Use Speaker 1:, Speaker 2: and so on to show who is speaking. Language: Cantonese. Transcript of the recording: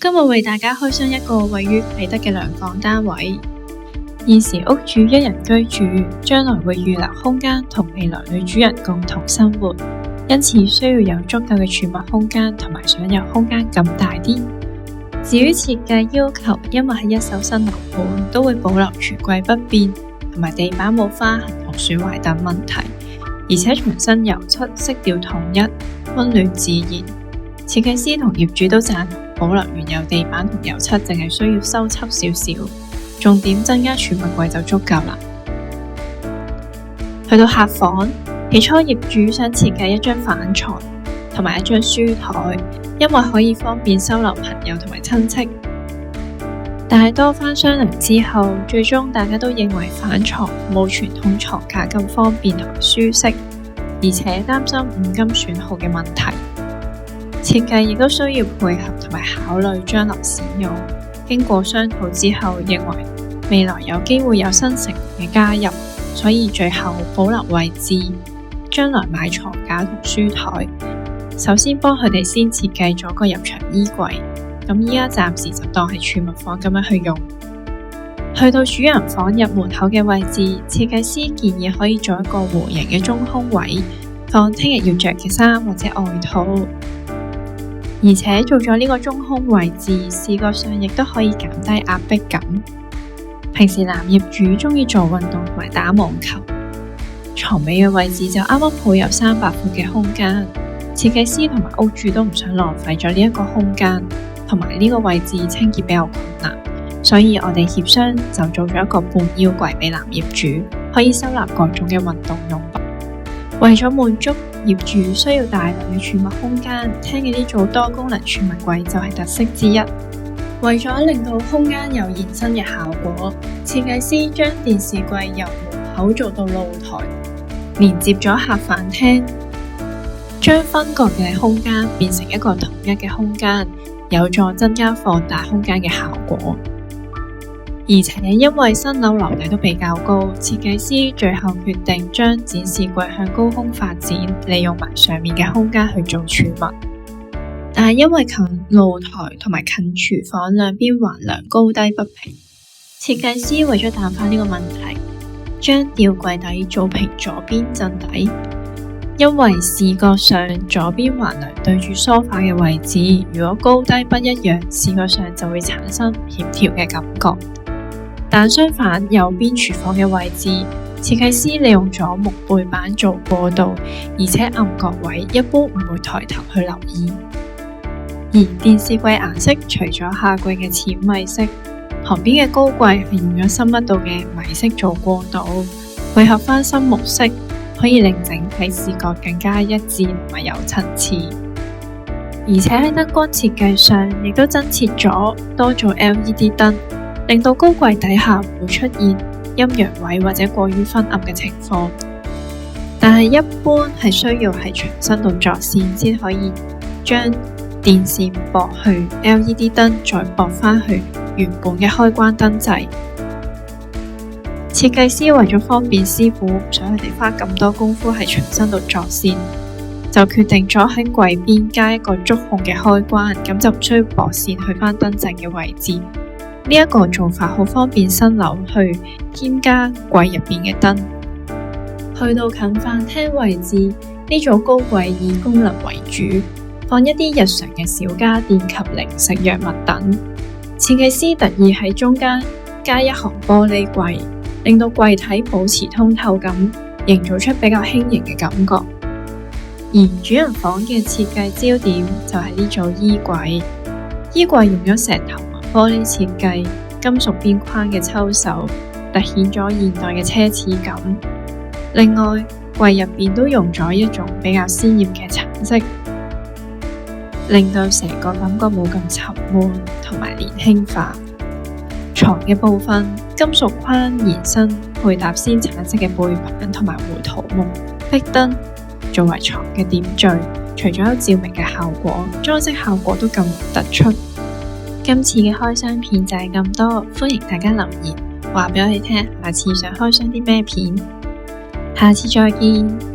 Speaker 1: 今日為大家開箱一個位於啟德嘅兩房單位。現時屋主一人居住，將來會預留空間同未來女主人共同生活，因此需要有足夠嘅儲物空間，同埋想有空間咁大啲。至於設計要求，因為係一手新樓盤，都會保留櫥櫃不變，同埋地板冇花痕同損壞等問題，而且牆身油漆色調統一，溫暖自然。設計師同業主都贊同保留原有地板同油漆，淨係需要修葺少少，重點增加儲物櫃就足夠啦。去到客房，起初業主想設計一張反床同埋一張書台，因為可以方便收留朋友同埋親戚。但係多番商量之後，最終大家都認為反床冇傳統床架咁方便同埋舒適，而且擔心五金損耗嘅問題。設計亦都需要配合同埋考慮將來使用。經過商討之後，認為未來有機會有新成員嘅加入，所以最後保留位置，將來買床架同書台。首先幫佢哋先設計咗個入牆衣櫃，咁依家暫時就當係儲物房咁樣去用。去到主人房入門口嘅位置，設計師建議可以做一個弧形嘅中空位，放聽日要着嘅衫或者外套。而且做咗呢個中空位置，視覺上亦都可以減低壓迫感。平時男業主中意做運動同埋打網球，床尾嘅位置就啱啱好有300闊嘅空間。設計師同埋屋主都唔想浪費咗呢一個空間，同埋呢個位置清潔比較困難，所以我哋協商就做咗一個半腰櫃俾男業主，可以收納各種嘅運動用品。為咗滿足業主需要大量嘅儲物空間，廳嘅呢組多功能儲物櫃就係特色之一。為咗令到空間有延伸嘅效果，設計師將電視櫃由門口做到露台，連接咗客飯廳，將分割嘅空間變成一個統一嘅空間，有助增加放大空間嘅效果。而且因為新樓樓底都比較高，設計師最後決定將展示櫃向高空發展，利用埋上面嘅空間去做儲物。但係因為近露台同埋近廚房兩邊橫梁高低不平，設計師為咗淡化呢個問題，將吊櫃底做平左邊正底。因為視覺上左邊橫梁對住梳化嘅位置，如果高低不一樣，視覺上就會產生唔協調嘅感覺。但相反，右邊廚房嘅位置，設計師利用咗木背板做過渡，而且暗角位一般唔會抬頭去留意。而電視櫃顏色除咗夏季嘅淺米色，旁邊嘅高櫃係用咗深一度嘅米色做過渡，配合翻深木色，可以令整體視覺更加一致同埋有層次。而且喺燈光設計上，亦都增設咗多組 LED 燈，令到高櫃底下唔會出現陰陽位或者過於昏暗嘅情況。但係一般係需要喺牆身度作線，先可以將電線駁去 LED 燈，再駁返去原本嘅開關燈掣。設計師為咗方便師傅，唔想佢哋花咁多功夫喺牆身度作線，就決定咗喺櫃邊加一個觸控嘅開關，咁就唔需要駁線去返燈掣嘅位置。呢一個做法好方便新樓去添加櫃入邊嘅燈。去到近飯廳位置，呢組高櫃以功能為主，放一啲日常嘅小家電及零食藥物等。設計師特意喺中間加一行玻璃櫃，令到櫃體保持通透感，營造出比較輕盈嘅感覺。而主人房嘅設計焦點就係呢組衣櫃，衣櫃用咗石頭玻璃設計，金屬邊框嘅抽手，凸顯咗現代嘅奢侈感。另外，櫃入邊都用咗一種比較鮮豔嘅橙色，令到成個感覺冇咁沉悶同埋年輕化。床嘅部分，金屬框延伸，配搭鮮橙色嘅背板同埋胡桃木壁燈，作為床嘅點綴。除咗有照明嘅效果，裝飾效果都更突出。今次嘅開箱片就係咁多，歡迎大家留言話俾我哋聽，下次想開箱啲咩片，下次再見。